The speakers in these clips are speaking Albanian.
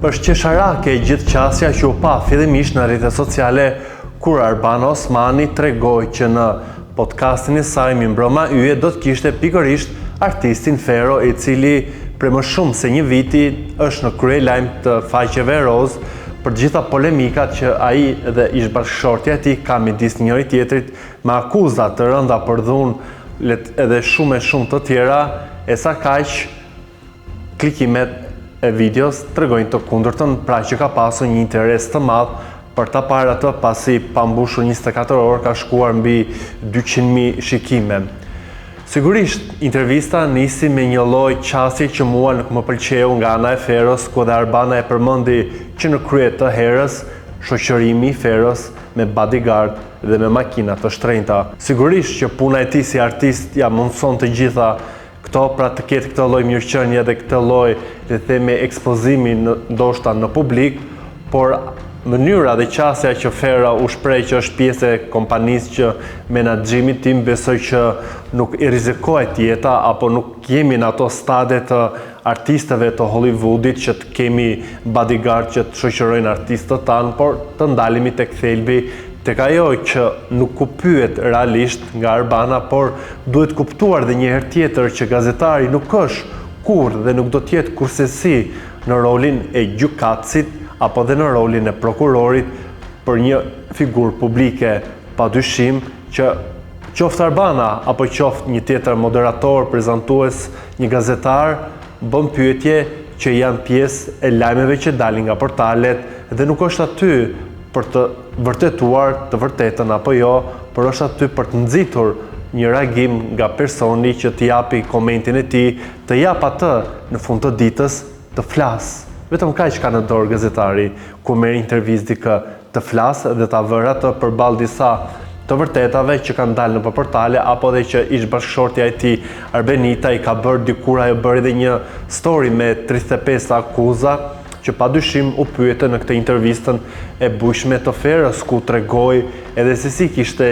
Është qesharake gjithë qasja që u pa fillimisht në rrjetet sociale kur Arbana Osmani tregoi që në podcastin e saj Mi mbroma yje do të kishte pikërisht artistin Fero, i cili për më shumë se një viti është në krye lajm të faqeve roz për gjitha polemikat që ai dhe ish-bashkëshortja e tij ka midis njëri tjetrit me akuza të rënda për dhunë edhe shumë të tjera, e sa kaq klikimet e videos tregojnë të kundërtën, pra që ka pasur një interes të madh për ta parë atë pasi pa mbushur 24 orë ka shkuar mbi 200.000 shikime. Sigurisht, intervista nisi me një lloj qasje që mua nuk më pëlqeu nga ana e Feros, ku dhe Arbana e përmendi që në krye të herës shoqërimi i Feros me bodyguard dhe me makina të shtrenjta. Sigurisht që puna e tij si artist ja mundson të gjitha këto, pra të ketë këtë lloj mirëqenie dhe këtë lloj, le të themi, ekspozimi ndoshta në publik, por mënyra dhe qasja që Fera u shpreh që është pjesë e kompanisë që menaxhimi tim, besoj që nuk i rrezikohet jeta, apo nuk jemi në ato stade të artistëve të Hollywoodit që të kemi bodyguard që të shoqërojnë artistët tanë, por të ndalemi tek thelbi, tek ajo që nuk u pyet realisht nga Arbana, por duhet kuptuar dhe një herë tjetër që gazetari nuk është kur dhe nuk do të jetë kursesi në rolin e gjykatësit apo dhe në rolin e prokurorit për një figurë publike. Padyshim që qoftë Arbana apo qoftë një tjetër moderator, prezantues, një gazetar, bën pyetje që janë pjesë e lajmeve që dalin nga portalet dhe nuk është aty për të vërtetuar të vërtetën apo jo, por është aty për të nxitur një reagim nga personi që të japi komentin e tij, të jap atë në fund të ditës të flasë. Vetëm kaq ka në dorë gazetari ku merr intervistë dikë, të flasë dhe ta vërë atë përballë disa të vërtetave që kanë dalë në portale, apo dhe që ish-bashkëshortja e tij Arbenita i ka bërë dikur, ajo bëri edhe një story me 35 akuza, që padyshim u pyete në këtë intervistën e bujshme të Ferës, ku tregoi edhe se si kishte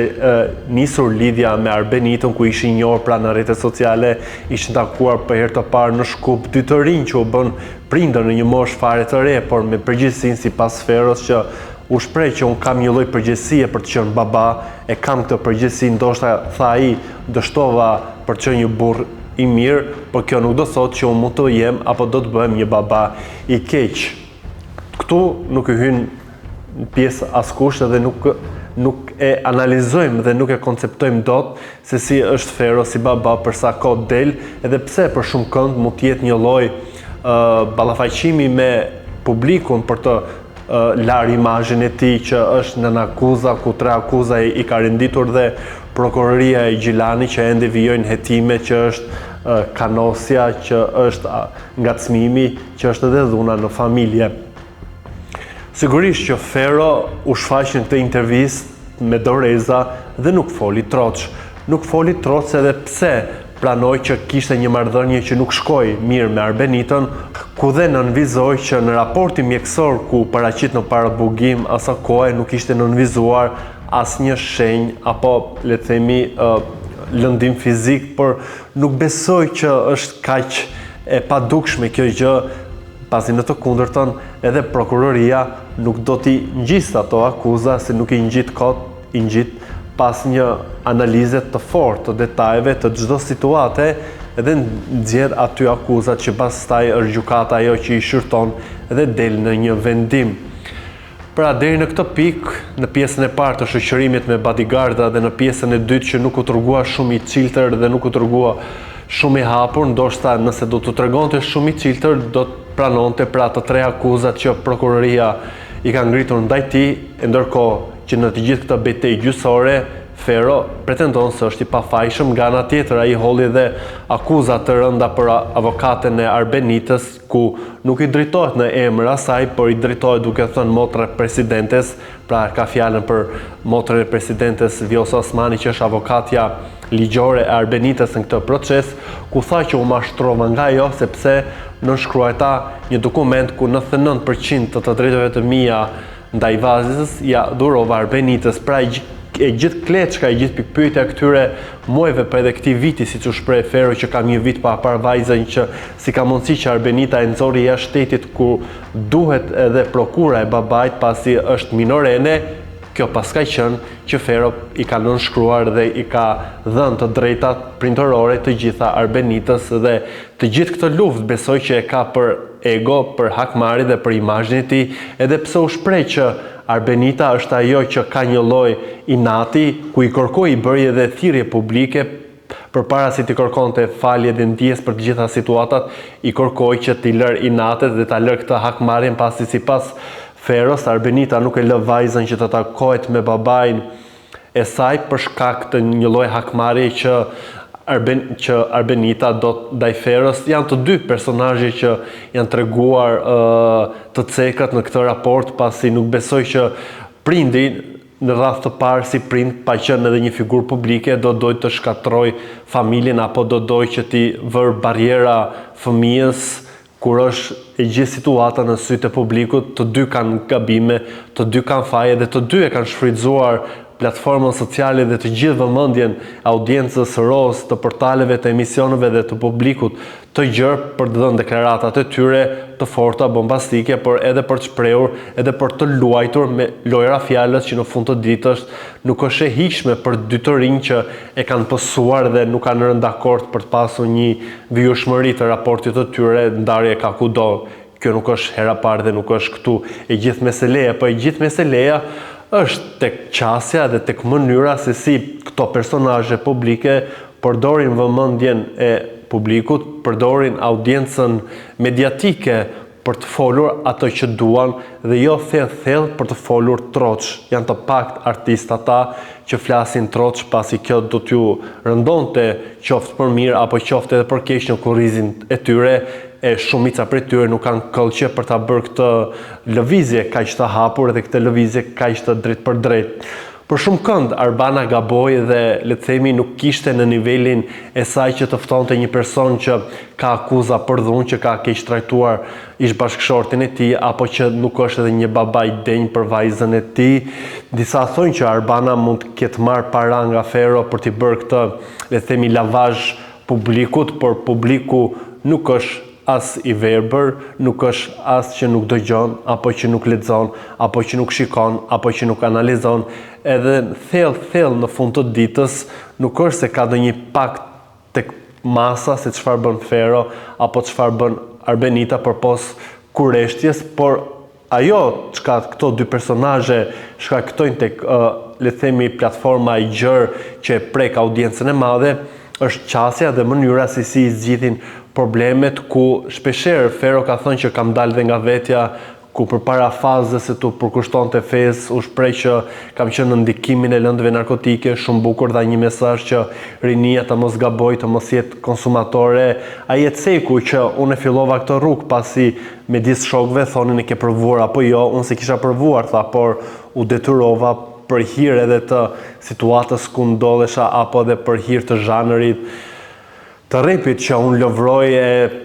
nisur lidhja me Arbenitën, ku ishin njohur pra në rrjetet sociale, ishin takuar për herë të parë në Shkup, dy të rinj që u bën prindër në një moshë fare të re, por me përgjegjësinë sipas Feros që u shpreh që unë kam një lloj përgjegjësie për të qenë baba, e kam këtë përgjegjësi, ndoshta tha ai, dështova për të qenë një burr i mirë, por kjo nuk do thotë që unë mund të jem apo do të bëhem një baba i keq. Këtu nuk i hyn pjesë askush dhe nuk e analizojmë dhe nuk e konceptojmë dot se si është Fero si baba për sa kohë del, edhe pse për shumë kënd mund të jetë një lloj ballafaqimi me publikun për të larë imazhin e tij që është në akuza, ku 3 akuza i ka renditur dhe prokuroria e Gjilani që ende vijojnë hetime që është kanosja, që është ngacmimi, që është edhe dhuna në familje. Sigurisht që Fero u shfaq në këtë intervistë me doreza dhe nuk foli troç. Nuk foli troç edhe pse pranoi që kishte një marrëdhënie që nuk shkoi mirë me Arbenitën, ku dhe nënvizoi që në raportin mjekësor ku paraqit në parabugim asa kohë nuk ishte nënvizuar asnjë shenjë apo le të themi lëndim fizik, por nuk besoj që është kaq e padukshme kjo gjë, pasi në të kundërtën edhe prokuroria nuk do t'i ngjiste ato akuza, se nuk i ngjit kot, i ngjit pas një analize të fortë të detajeve të çdo situate, edhe nxjerr aty akuzat që pastaj është gjykata ajo që i shërton dhe del në një vendim. Pra deri në këtë pikë, në pjesën e parë të shoqërimit me bodyguarda dhe në pjesën e dytë që nuk u tregua shumë i çiltër dhe nuk u tregua shumë i hapur, ndoshta nëse do t'u tregonte shumë i çiltër do të pranonte pra të 3 akuzat që prokuroria i ka ngritur ndaj tij, ndërkohë që në të gjithë këtë betejë gjyqësore Fero pretendon se është i pafajshëm. Nga ana tjetër ai holli dhe akuza të rënda për avokatën e Arbenitës, ku nuk i drejtohet në emër asaj, por i drejtohet duke thënë motre presidentes, pra ka fjalën për motrën e presidentes Vjosa Osmani, që është avokatja ligjore e Arbenitës në këtë proces, ku tha që u mashtrova nga ajo sepse nënshkruajta një dokument ku 99% të drejtave të mia ndaj vazhës ja dhurova Arbenitës. Pra e gjithë kleçka, e gjithë pikpyetja këtyre muajve për edhe këtij viti, siç u shpreh Fero që ka një vit pa parë vajzën që si ka mundësi që Arbenita e nxori jashtë shtetit ku duhet edhe prokura e babait pasi është minorene. Kjo paska qenë që Fero i ka nënshkruar dhe i ka dhënë të drejtat prindërore të gjitha Arbenitës dhe të gjithë këtë luftë besoj që e ka për ego, për hakmarrje dhe për imazhin e tij, edhe pse u shpreh që Arbenita është ajo që ka një lloj inati ku i kërkoi i bëri edhe thirrje publike përpara se t'i kërkonte falje dhe ndjes për të gjitha situatat, i kërkoi që t'i lër inatet dhe ta lër këtë hakmarrjen pasi sipas Feros, Arbenita nuk e lë vajzën që të takohet me babain e saj për shkak të një lloj hakmarrje që Arbenita do ndaj Feros. Janë të dy personazhe që janë treguar të cekët në këtë raport, pasi nuk besoj që prindi në radhë të parë si prind pa qenë edhe një figurë publike do doj të shkatroj familjen apo do doj që ti vër barriera fëmijës kur është e gjithë situata në sytë e publikut. Të dy kanë gabime, të dy kanë faje dhe të dy e kanë shfrytzuar platformën sociale dhe të gjithë vëmendjen audiencës së ROS, të portaleve, të emisioneve dhe të publikut të gjerë për të dhënë deklaratat e tyre të forta, bombastike, por edhe për të shprehur, edhe për të luajtur me lojra fjalës që në fund të ditës nuk është e hijshme për dy të rinj që e kanë pësuar dhe nuk kanë rënë dakord për të pasur një vijshmëri të raportit të tyre. Ndarje ka kudo. Kjo nuk është hera parë dhe nuk është këtu e gjithë meseleja, po e gjithë meseleja është tek qasja dhe tek mënyra se si këto personazhe publike përdorin vëmendjen e publikut, përdorin audiencën mediatike për të folur ato që duan dhe jo thellë për të folur troç. Janë të pakt artistë ata që flasin troç pasi kjo do t'ju rëndonte qoftë për mirë apo qoftë edhe për keq në kurrizin e tyre. E shumica prej tyre nuk kanë këllqe për ta bërë këtë lëvizje kaq të hapur dhe këtë lëvizje kaq të drejt për drejt. Për shumë kënd Arbana gaboi dhe le të themi nuk kishte në nivelin e saj që të ftonte një person që ka akuza për dhunë, që ka keq trajtuar ish bashkëshortin e tij apo që nuk është edhe një baba i denj për vajzën e tij. Disa thonë që Arbana mund të ketë marrë para nga Fero për t'i bërë këtë le të themi lavazh publikut, por publiku nuk është as i verbër, nuk është as që nuk dëgjon, apo që nuk lexon, apo që nuk shikon, apo që nuk analizon. Edhe thellë në fund të ditës nuk është se ka ndonjë pakt tek masa se çfarë bën Fero apo çfarë bën Arbenita përpos kurreshtjes, por ajo çka këto dy personazhe shkaktojnë tek le të themi platforma e gjerë që e prek audiencën e madhe është qasja dhe mënyra se si i zgjidhin problemet, ku shpeshherë Fero ka thënë që kam dalë dhe nga vetja, ku përpara fazës se tu përkushtonte fesë, u shpreh që kam qenë në ndikimin e lëndëve narkotike, shumë bukur dha një mesazh që rinia të mos gabojë, të mos jetë konsumatore. Ai e ceku që unë fillova këtë rrugë pasi me disë shokëve thonin e ke provuar apo jo, unë se kisha provuar, tha, por u detyrova për hir edhe të situatës ku ndodhesha apo edhe për hir të zhanërit të repit që unë lëvroj.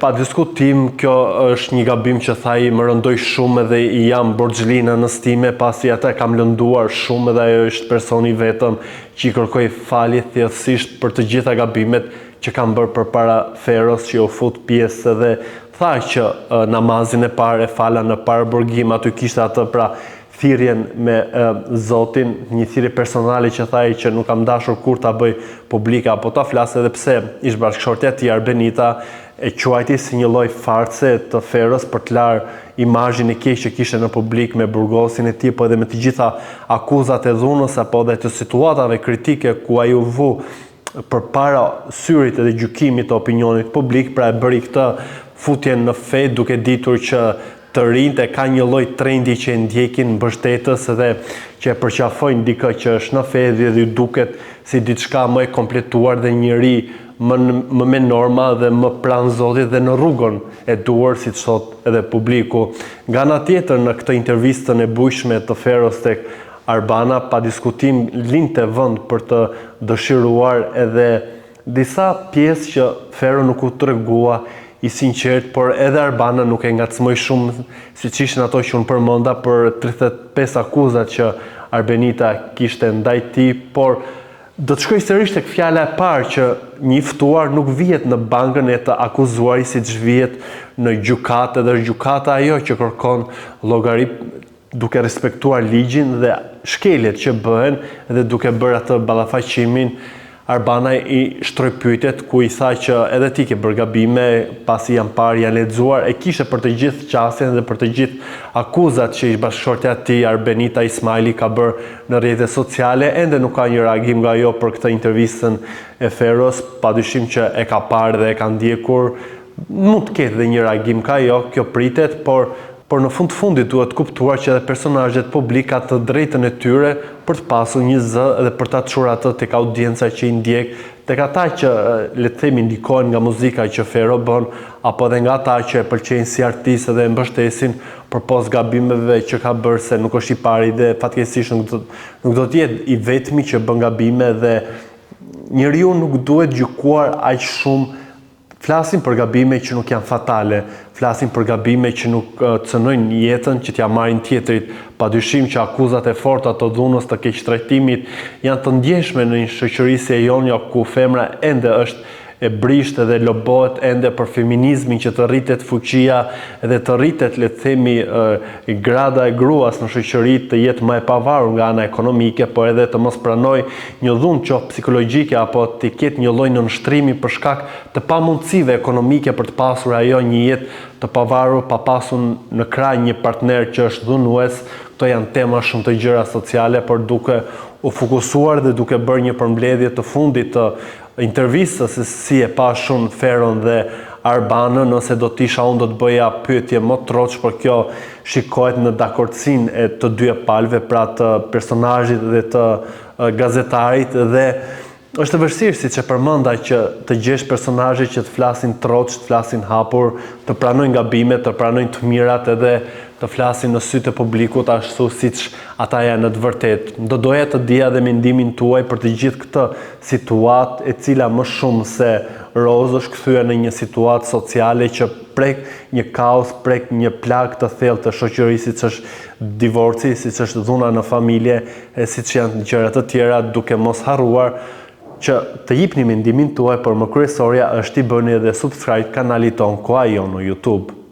Pa diskutim, kjo është një gabim që thaj më rëndoj shumë dhe i jam borxhli në stime pasi ata kam lënduar shumë dhe ajo është personi vetëm që i kërkoj falje thjeshtësisht për të gjitha gabimet që kam bërë përpara Feros që u fut pjesë dhe tha që namazin e parë e fala në paraburgim, aty kishte atë pra thirrjen me Zotin, një thirrje personale që thaj që nuk kam dashur kur ta bëj publike apo ta flas, edhe pse ish bashkëshortja e tij Arbenita e quajti si një lloj farce të Feros për të larë imazhin e keq që kishte në publik me burgosin e tij, po edhe me të gjitha akuzat e dhunës apo edhe të situatave kritike ku ai u vu përpara syrit edhe gjykimit të opinionit publik, pra e bëri këtë futjen në fe duke ditur që të rinjt e ka një lloj trendi që e ndjekin mbështetës dhe që e përqafojnë dikë që është në fe dhe ju duket si diçka më e kompletuar dhe njëri më me norma dhe më pranë Zotit dhe në rrugën e duhur, siç thot edhe publiku. Nga ana tjetër, në këtë intervistën e bujshme të Feros tek Arbana, pa diskutim linte vend për të dëshiruar edhe disa pjesë që Fero nuk u tregua i sinqert, por edhe Arbana nuk e ngacmoi shumë, siç ishin ato që unë përmenda për 35 akuzat që Arbenita kishte ndaj tij, por do të shkoj sërish tek fjala e parë që një i ftuar nuk vihet në bankën e të akuzuarit siç vihet në gjykatë, dhe gjykata ajo që kërkon llogari duke respektuar ligjin dhe shkeljet që bëhen dhe duke bërë atë ballafaqimin. Arbana i shtroi pyetjet ku i tha që edhe ti ke bërë gabime, pasi janë parë, janë lexuar, e kishte për të gjithë qasjen dhe për të gjithë akuzat që i bashkëshortja e tij Arbenita Ismaili ka bërë në rrjetet sociale. Ende nuk ka një reagim nga ajo për këtë intervistën e Feros, padyshim që e ka parë dhe e ka ndjekur. Mund të ketë dhe një reagim ka ajo, kjo pritet, por në fundit duhet kuptuar që edhe personazhet publik ka të drejtën e tyre për të pasur një zë dhe për ta çuar atë tek audienca që i ndjek, tek ata që le të themi ndikohen nga muzika që Fero bën, apo edhe nga ata që e pëlqejnë si artist dhe e mbështesin përpos gabimeve që ka bërë, se nuk është i pari dhe fatkeqësisht nuk do të jetë i vetmi që bën gabime, dhe njeriu nuk duhet gjykuar aq shumë. Flasim për gabime që nuk janë fatale, flasim për gabime që nuk cënojnë jetën, që t'ja marrin tjetrit. Padyshim që akuzat e forta të dhunës, të keqtrajtimit janë të ndjeshme në një shoqëri si e jonja, ku femra ende është e brisht dhe lobohet ende për feminizmin, që të rritet fuqia dhe të rritet, le të themi, grada e gruas në shoqëri të jetë më e pavarur nga ana ekonomike, por edhe të mos pranoj një dhunë qoftë psikologjike apo të ketë një lloj nënshtrimi për shkak të pamundësive ekonomike për të pasur ajo një jetë të pavarur, pa pasur në krah një partner që është dhunues. Këto janë tema shumë të gjëra sociale, por duke u fokusuar dhe duke bërë një përmbledhje të fundit të intervistës se si e pa shumë Feron dhe Arbanën, nëse do t'isha unë do të bëja pyetje më troç, por kjo shikohet në dakordsinë e të dy palëve, pra të personazhit dhe të gazetarit, dhe është e vështirë, siç e përmenda, që të gjesh personazhe që të flasin troç, të flasin hapur, të pranojnë gabimet, të pranojnë të mirat edhe të flasin në sytë e publikut ashtu siç ata janë në të vërtetë. Do doja të dija dhe mendimin tuaj për të gjithë këtë situatë, e cila më shumë se rozë është kthyer në një situatë sociale që prek një kaos, prek një plagë të thellë të shoqërisë, siç është divorci, siç është dhuna në familje, e siç janë gjëra të tjera, duke mos harruar që të jepni mendimin tuaj, por më kryesorja është i bëni edhe subscribe kanalit ton Koha Jon në YouTube.